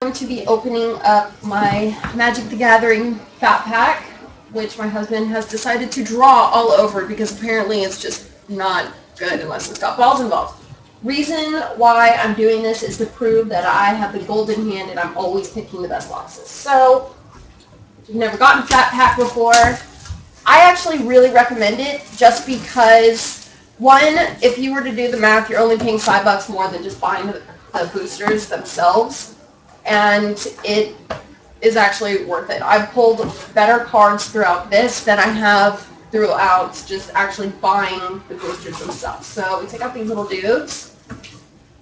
going to be opening up my Magic the Gathering Fat Pack, which my husband has decided to draw all over because apparently it's just not good unless it's got balls involved. Reason why I'm doing this is to prove that I have the golden hand and I'm always picking the best boxes. So, if you've never gotten Fat Pack before, I actually really recommend it just because, one, if you were to do the math, you're only paying $5 more than just buying the boosters themselves, and it is actually worth it. I've pulled better cards throughout this than I have throughout just actually buying the boosters themselves. So we take out these little dudes.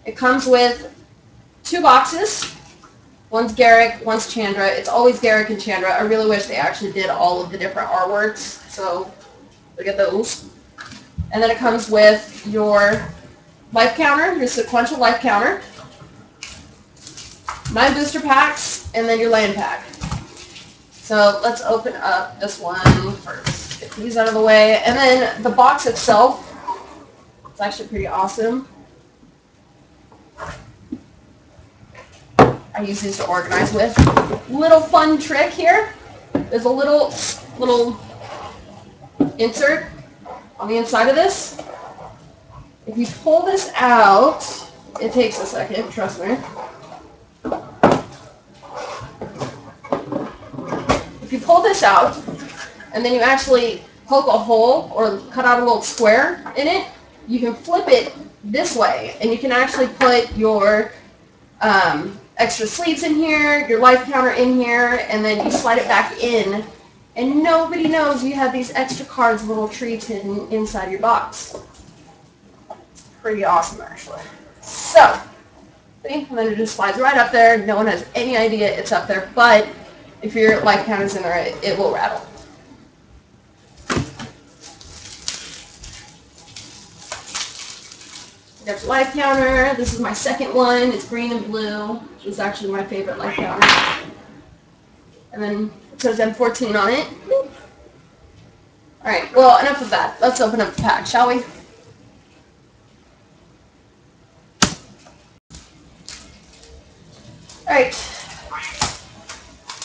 It comes with 2 boxes. One's Garrick, one's Chandra. It's always Garrick and Chandra. I really wish they actually did all of the different artworks. So look at those. And then it comes with your life counter, your sequential life counter, 9 booster packs, and then your land pack. So let's open up this one first. Get these out of the way. And then the box itself, it's actually pretty awesome. I use these to organize with. Little fun trick here. There's a little insert on the inside of this. If you pull this out, it takes a second, trust me. If you pull this out, and then you actually poke a hole or cut out a little square in it, you can flip it this way, and you can actually put your extra sleeves in here, your life counter in here, and then you slide it back in, and nobody knows you have these extra cards, little treats hidden inside your box. Pretty awesome, actually. So, see, and then it just slides right up there. No one has any idea it's up there, but if your life counter's in there, it will rattle. Got your life counter. This is my second one. It's green and blue, which is actually my favorite life counter. And then it says M14 on it. Alright, well, enough of that. Let's open up the pack, shall we? Alright.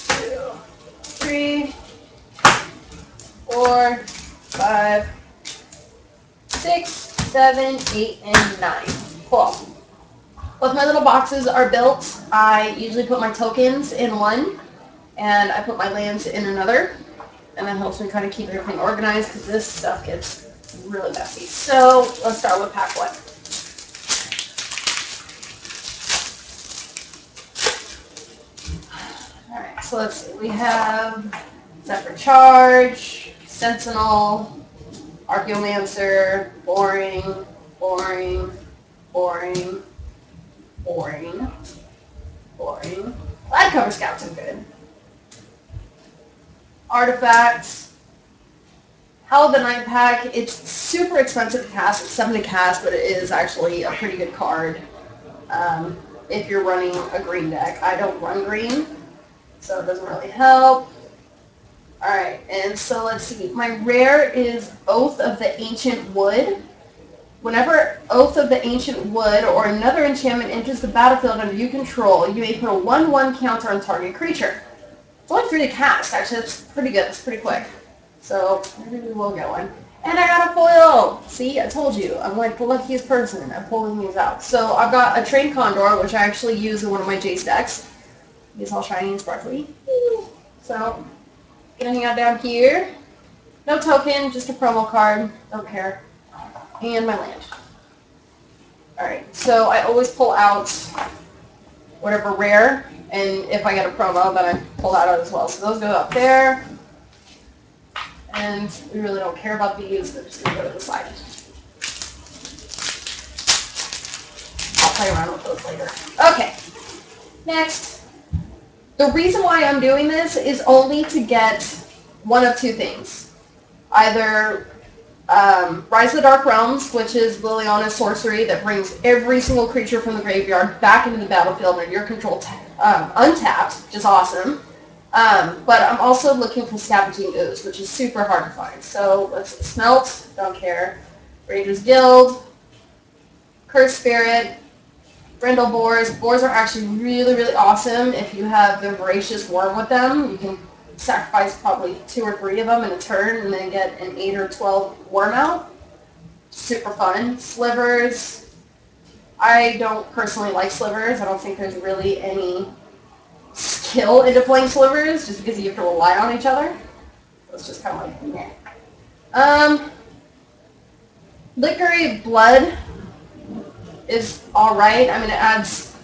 2, 3, 4, 5, 6, 7, 8, and 9. Cool. Both my little boxes are built. I usually put my tokens in one, and I put my lands in another, and that helps me kind of keep everything organized because this stuff gets really messy. So let's start with pack 1. Alright, so let's see. We have Separate Charge, Sentinel, Archaeomancer, boring, boring, boring, boring, boring. Glad cover scouts are good. Artifacts. Hell of the Night Pack. It's super expensive to cast. It's 7 to cast, but it is actually a pretty good card if you're running a green deck. I don't run green, so it doesn't really help. Alright, and so let's see. My rare is Oath of the Ancient Wood. Whenever Oath of the Ancient Wood or another enchantment enters the battlefield under you control, you may put a 1/1 counter on target creature. It's only 3 to cast, actually. That's pretty good. It's pretty quick. So maybe we will get one. And I got a foil! See, I told you. I'm like the luckiest person at pulling these out. So I've got a Trained Condor, which I actually use in one of my Jace decks. He's all shiny and sparkly. So gonna hang out down here. No token, just a promo card. Don't care. And my land. Alright, so I always pull out whatever rare, and if I get a promo, then I pull that out as well. So those go up there. And we really don't care about these, they're just gonna go to the side. I'll play around with those later. Okay. Next. The reason why I'm doing this is only to get one of 2 things. Either Rise of the Dark Realms, which is Liliana's sorcery that brings every single creature from the graveyard back into the battlefield under your control untapped, which is awesome. But I'm also looking for Scavenging Ooze, which is super hard to find. So let's see. Smelt, don't care. Ranger's Guild, Cursed Spirit, Brindle boars. Boars are actually really, really awesome if you have the voracious worm with them. You can sacrifice probably 2 or 3 of them in a turn and then get an 8 or 12 worm out. Super fun. Slivers. I don't personally like slivers. I don't think there's really any skill into playing slivers just because you have to rely on each other. So it's just kind of like, meh. Lickery Blood is alright. I mean, it adds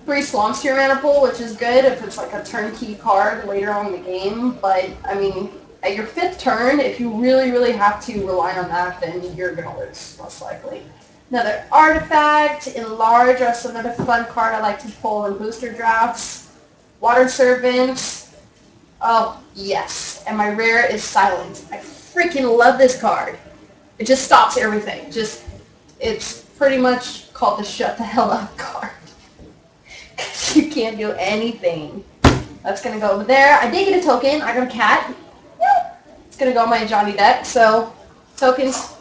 3 swamps to your mana pool, which is good if it's like a turnkey card later on in the game. But, I mean, at your 5th turn, if you really, really have to rely on that, then you're going to lose, most likely. Another artifact, Enlarge, also another fun card I like to pull in booster drafts. Water Servant. Oh, yes. And my rare is Silent. I freaking love this card. It just stops everything. It's pretty much called the shut the hell up card. Because you can't do anything. That's going to go over there. I did get a token. I got a cat. It's going to go on my Johnny deck. So, tokens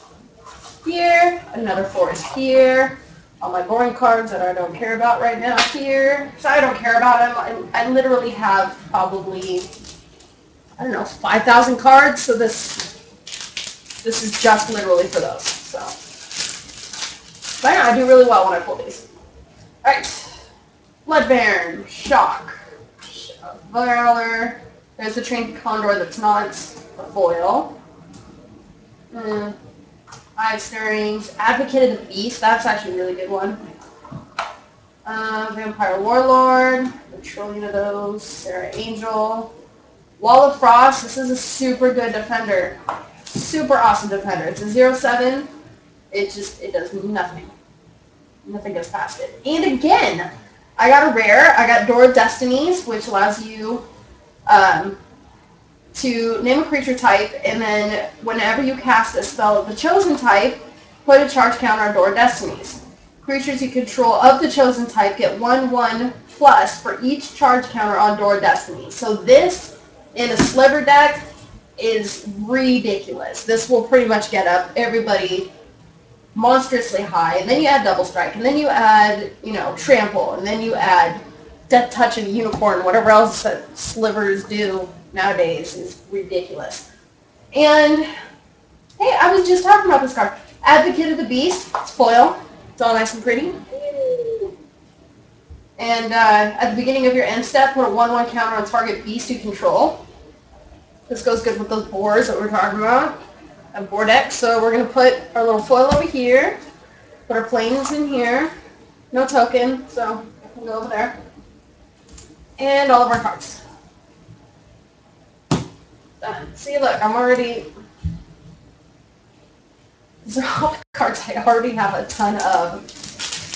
here. Another forest here. All my boring cards that I don't care about right now here. So I don't care about them. I literally have probably, I don't know, 5,000 cards. So this is just literally for those. So, but yeah, I do really well when I pull these. Alright. Bloodbaron, Shock, Valor. There's the Trained Condor that's not a foil. Eye Stirrings, Advocate of the Beast, that's actually a really good one. Vampire Warlord, a trillion of those. Sarah Angel. Wall of Frost, this is a super good defender. Super awesome defender. It's a 0/7. It does nothing. Nothing gets past it. And again, I got a rare. I got Door of Destinies, which allows you to name a creature type, and then whenever you cast a spell of the chosen type, put a charge counter on Door of Destinies. Creatures you control of the chosen type get 1/1 plus for each charge counter on Door of Destinies. So this, in a sliver deck, is ridiculous. This will pretty much get up everybody monstrously high, and then you add Double Strike, and then you add, Trample, and then you add Death Touch and Unicorn, whatever else that slivers do nowadays is ridiculous. And, hey, I was just talking about this card. Advocate of the Beast, it's foil. It's all nice and pretty. And at the beginning of your end step, put a 1/1 counter on target beast you control. This goes good with those boars that we're talking about. A board deck, so we're going to put our little foil over here, put our planes in here, no token, so we'll go over there, and all of our cards. Done. See, look, I'm already, these are all the cards I already have a ton of,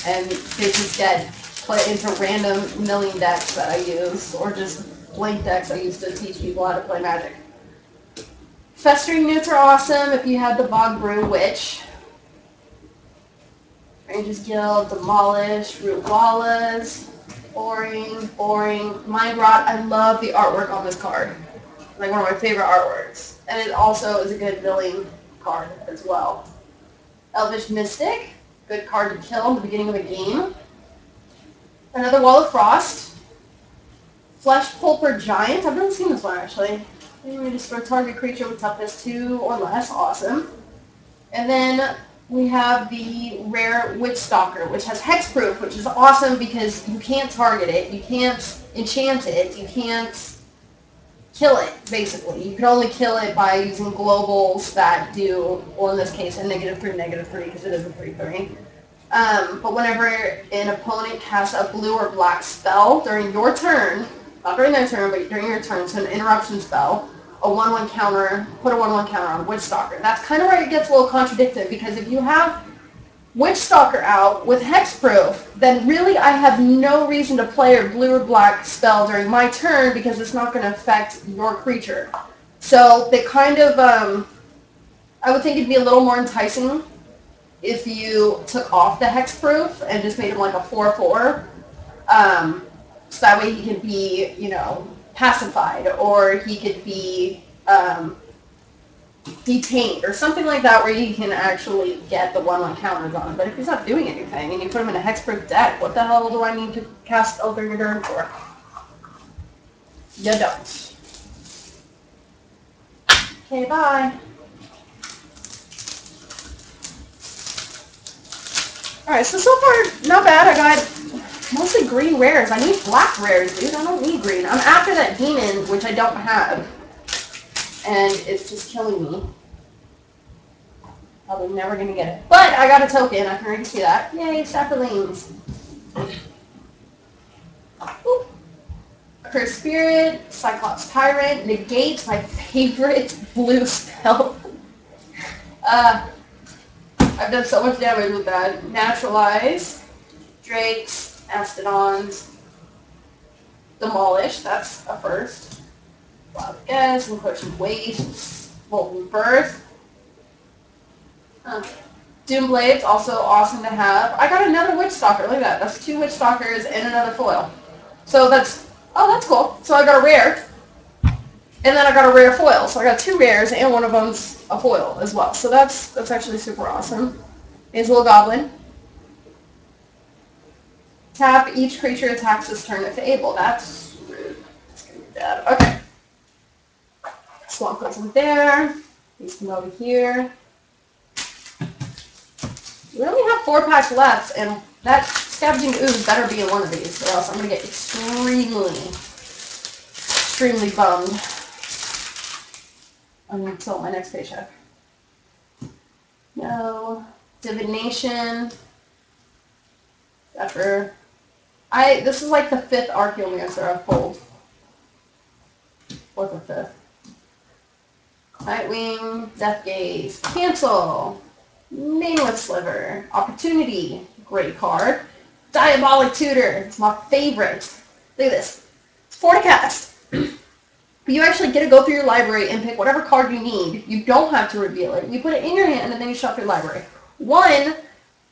and they just get put into random milling decks that I use, or just blank decks I use to teach people how to play Magic. Festering Newts are awesome if you have the Bog Brew Witch. Rangers Guild, Demolish, Root Wallas, boring. Mind Rot, I love the artwork on this card. Like one of my favorite artworks. And it also is a good milling card as well. Elvish Mystic, good card to kill in the beginning of a game. Another Wall of Frost. Flesh Pulper Giant, I've never seen this one actually. We destroy target creature with toughness 2 or less. Awesome. And then we have the rare Witch Stalker, which has hexproof, which is awesome because you can't target it, you can't enchant it, you can't kill it, basically. You can only kill it by using globals that do, well in this case, a -3/-3, because it is a 3/3. But whenever an opponent casts a blue or black spell during your turn, not during their turn, but during your turn, so an interruption spell, a 1/1 counter, put a 1/1 counter on Witch Stalker. That's kind of where it gets a little contradictory, because if you have Witch Stalker out with hexproof, then really I have no reason to play a blue or black spell during my turn because it's not going to affect your creature. So they kind of, I would think it'd be a little more enticing if you took off the hexproof and just made him like a 4/4. So that way he could be, pacified, or he could be, detained or something like that where you can actually get the 1/1 counters on him. But if he's not doing anything and you put him in a hexproof deck, what the hell do I need to cast Elder Return for? You don't. Okay, bye. Alright, so far, not bad. I got mostly green rares. I need black rares, dude. I don't need green. I'm after that demon, which I don't have. And it's just killing me. Probably never going to get it. But I got a token. I can already see that. Yay, Sapperlings. Cursed Spirit, Cyclops Tyrant, negates my favorite blue spell. I've done so much damage with that. Naturalize, Drakes, Mastodons, Demolish, that's a first. Wild Guess, Encroaching Wastes, Molten Birth. Doomblades, also awesome to have. I got another Witch Stalker, look at that. That's 2 Witch Stalkers and another foil. So that's, oh, that's cool. So I got a rare, and then I got a rare foil. So I got 2 rares, and one of them's a foil as well. So that's actually super awesome. Is Little Goblin. Tap, each creature attacks this turn if able. That's rude. That's gonna be bad. Okay. Swamp goes in there. These come over here. We only have 4 packs left, and that Scavenging Ooze better be in one of these, or else I'm going to get extremely bummed until my next paycheck. No. Divination. Zephyr. This is like the 5th Archaeomancer I've pulled. Or the 5th. Nightwing. Death Gaze. Cancel. Nameless Sliver. Opportunity. Great card. Diabolic Tutor. It's my favorite. Look at this. It's 4 to cast. But you actually get to go through your library and pick whatever card you need. You don't have to reveal it. You put it in your hand and then you shuffle your library. 1,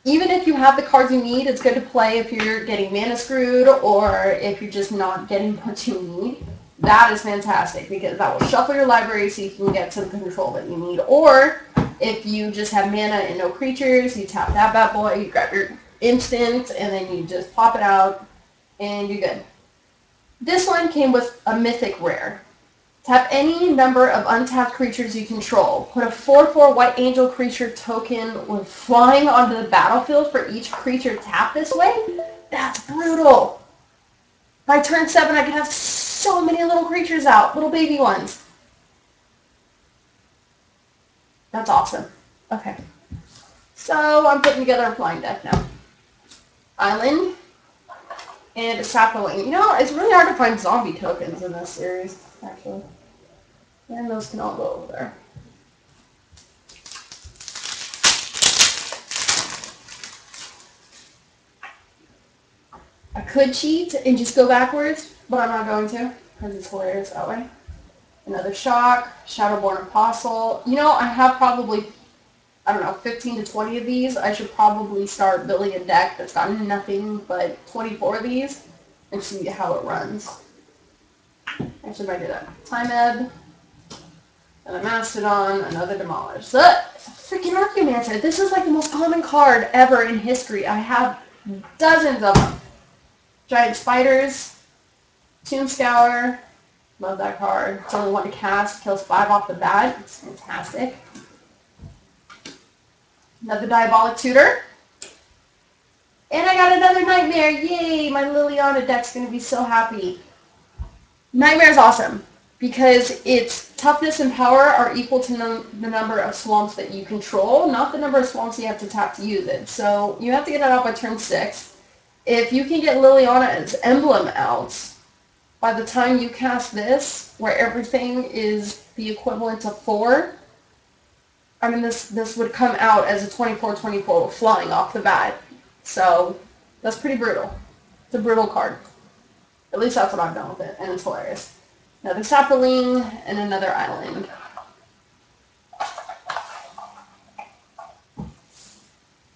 even if you have the cards you need, it's good to play if you're getting mana screwed or if you're just not getting what you need. That is fantastic because that will shuffle your library so you can get some control that you need. Or if you just have mana and no creatures, you tap that bad boy, you grab your instant, and then you just pop it out, and you're good. This one came with a Mythic rare. Tap any number of untapped creatures you control. Put a 4/4 White Angel creature token with flying onto the battlefield for each creature tapped this way. That's brutal. By turn 7, I could have so many little creatures out, little baby ones. That's awesome. Okay. So I'm putting together a flying deck now. Island and a Sapperling. You know, it's really hard to find zombie tokens in this series, actually. And those can all go over there. I could cheat and just go backwards, but I'm not going to, because it's hilarious that way. Another Shock, Shadowborn Apostle. You know, I have probably, I don't know, 15 to 20 of these. I should probably start building a deck that's got nothing but 24 of these and see how it runs. Actually, might do that. Time Ebb, another Mastodon, another Demolish. The freaking Archaeomancer. This is like the most common card ever in history. I have dozens of them. Giant Spiders, Tomb Scour. Love that card. It's only 1 to cast. Kills 5 off the bat. It's fantastic. Another Diabolic Tutor. And I got another Nightmare. Yay! My Liliana deck's going to be so happy. Nightmare is awesome because its toughness and power are equal to the number of swamps that you control, not the number of swamps you have to tap to use it. So you have to get it out by turn 6. If you can get Liliana's emblem out by the time you cast this, where everything is the equivalent to 4, I mean, this would come out as a 24/24 flying off the bat. So that's pretty brutal. It's a brutal card. At least that's what I've done with it, and it's hilarious. Another Sapperling and another Island.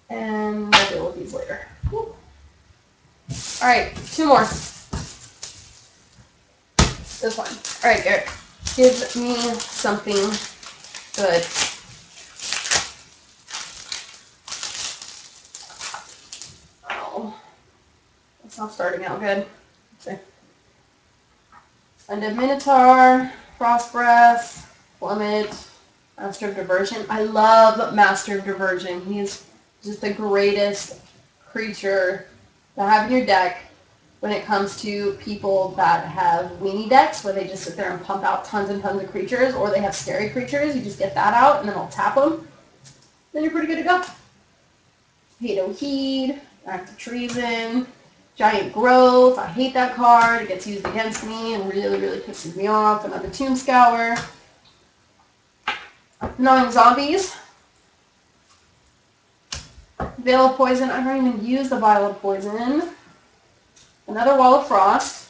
And I'll deal with these later. Alright, 2 more. This one. Alright, Garrett. Give me something Good. Oh, that's not starting out good. Let's see. I did Minotaur, Frost Breath, Plummet, Master of Diversion. I love Master of Diversion. He's just the greatest creature to have in your deck when it comes to people that have weenie decks where they just sit there and pump out tons and tons of creatures, or they have scary creatures. You just get that out and then I'll tap them. Then you're pretty good to go. Hado Heed, Act of Treason, Giant Growth. I hate that card. It gets used against me and really, really pisses me off. Another Tomb Scour. Gnawing Zombies. Veil of Poison. I don't even use the Vial of Poison. Another Wall of Frost.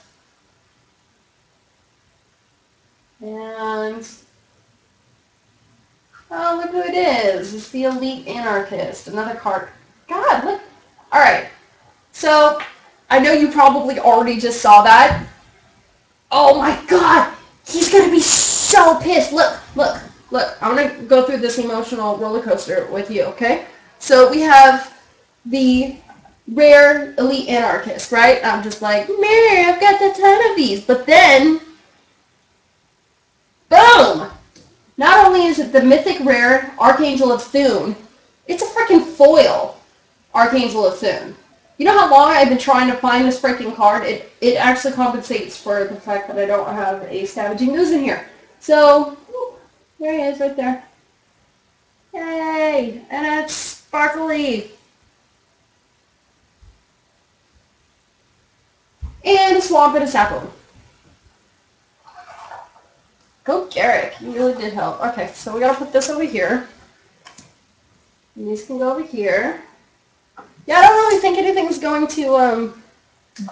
And, oh, look who it is. It's the Elite Anarchist. Another card. God, look. All right. So, I know you probably already just saw that. Oh my God. He's going to be so pissed. Look, look, look. I'm going to go through this emotional roller coaster with you, okay? So, we have the rare Elite Anarchist, right? I'm just like, Mary, I've got a ton of these. But then, boom! Not only is it the mythic rare Archangel of Thune, it's a freaking foil Archangel of Thune. You know how long I've been trying to find this freaking card? It actually compensates for the fact that I don't have a Scavenging Ooze in here. So, there he is right there. Yay! And it's sparkly. And a Swamp and a Sapling. Go Garrick. You really did help. Okay, so we gotta put this over here. And these can go over here. Yeah, I don't really think anything's going to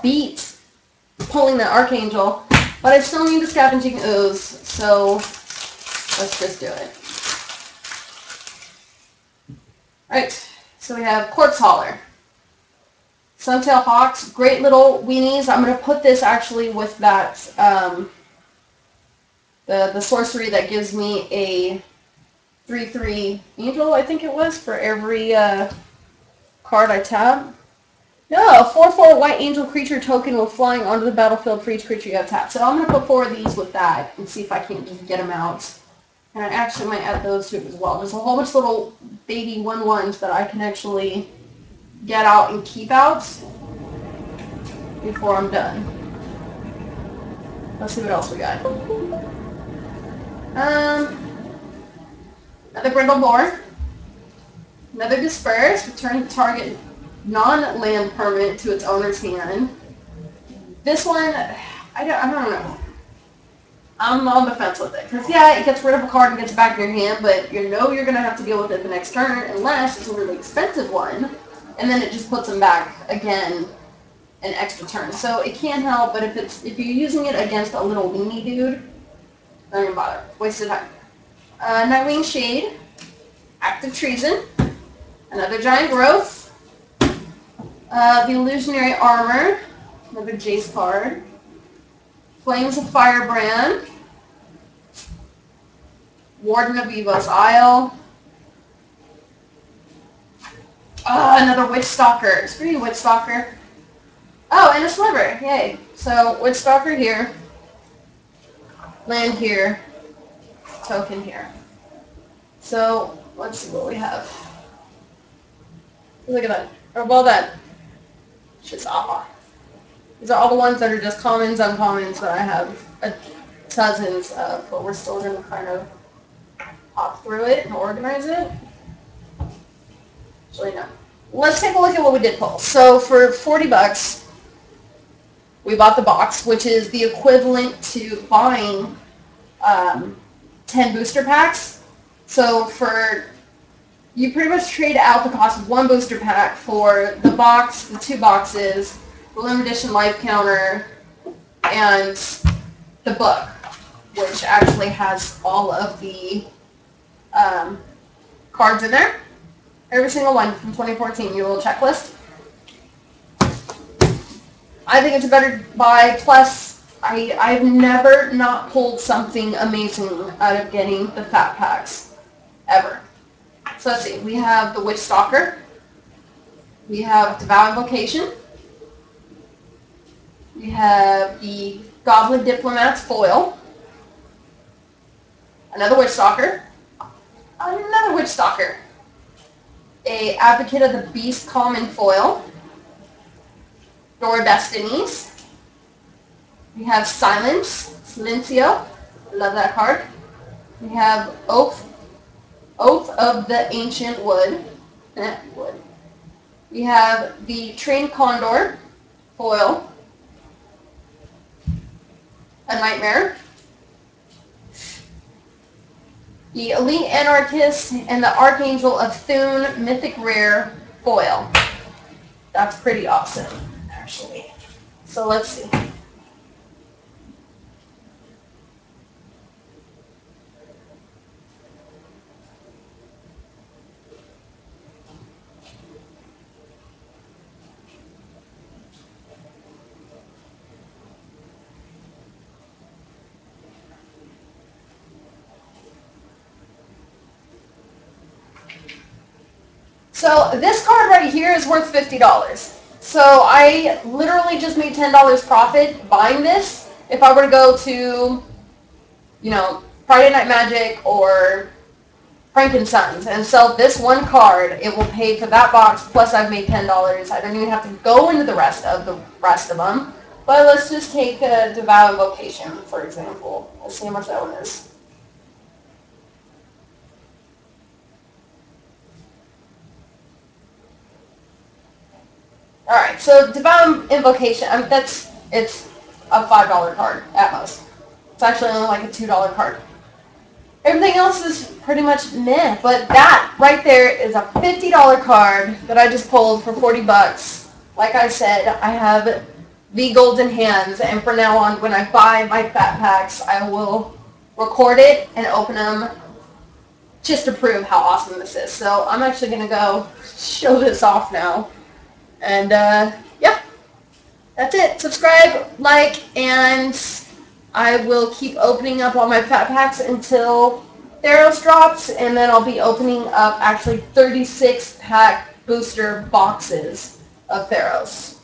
beat pulling the Archangel, but I still need the Scavenging Ooze, so let's just do it. Alright, so we have Corpse Hauler. Suntail Hawks, great little weenies. I'm going to put this actually with that, the sorcery that gives me a 3/3 angel, I think it was, for every card I tap. No, a 4/4 white angel creature token with flying onto the battlefield for each creature you have tapped. So I'm going to put 4 of these with that and see if I can't just get them out. And I actually might add those to it as well. There's a whole bunch of little baby 1/1s that I can actually get out and keep out before I'm done. Let's see what else we got. Another Brindle Boar. Another Disperse. Return target non-land permanent to its owner's hand. This one, I don't know. I'm on the fence with it. Because, yeah, it gets rid of a card and gets it back in your hand, but you know you're going to have to deal with it the next turn unless it's a really expensive one. And then it just puts them back again an extra turn. So it can help, but if you're using it against a little weenie dude, don't even bother. Waste of time. Nightwing Shade. Act of Treason. Another Giant Growth. The Illusionary Armor. Another Jace card. Flames of Firebrand. Warden of Evo's Isle. Another Witch Stalker. Screw you, Witch Stalker. Oh, and a Sliver. Yay. So, Witch Stalker here. Land here. Token here. So, let's see what we have. Look at that. Oh, well done. Just aw. These are all the ones that are just commons, uncommons that I have dozens of, but we're still going to kind of hop through it and organize it. Actually, no. Let's take a look at what we did pull. So for 40 bucks, we bought the box, which is the equivalent to buying 10 booster packs. So you pretty much trade out the cost of one booster pack for the box, the 2 boxes, the limited edition life counter, and the book, which actually has all of the cards in there. Every single one from 2014, your little checklist. I think it's a better buy. Plus, I've never not pulled something amazing out of getting the fat packs. ever. So let's see. We have the Witch Stalker. We have Devout Invocation. We have the Goblin Diplomat's foil. Another Witch Stalker. Another Witch Stalker. A Advocate of the Beast common foil. Door of Destinies. We have Silence. Silencio. Love that card. We have Oath of the Ancient Wood. Wood. We have the Trained Condor foil. A Nightmare. The Elite Anarchist and the Archangel of Thune Mythic Rare foil. That's pretty awesome, actually. So let's see. So this card right here is worth $50. So I literally just made $10 profit buying this. If I were to go to, you know, Friday Night Magic or Frankensons and sell this one card, it will pay for that box, plus I've made $10. I don't even have to go into the rest of them. But let's just take a Devout Invocation, for example. Let's see how much that one is. Alright, so Devout Invocation, it's a $5 card at most. It's actually only like a $2 card. Everything else is pretty much meh, but that right there is a $50 card that I just pulled for 40 bucks. Like I said, I have the golden hands, and from now on, when I buy my fat packs, I will record it and open them just to prove how awesome this is. So I'm actually going to go show this off now. And yeah, that's it. Subscribe, like, and I will keep opening up all my fat packs until Theros drops, and then I'll be opening up actually 36-pack booster boxes of Theros.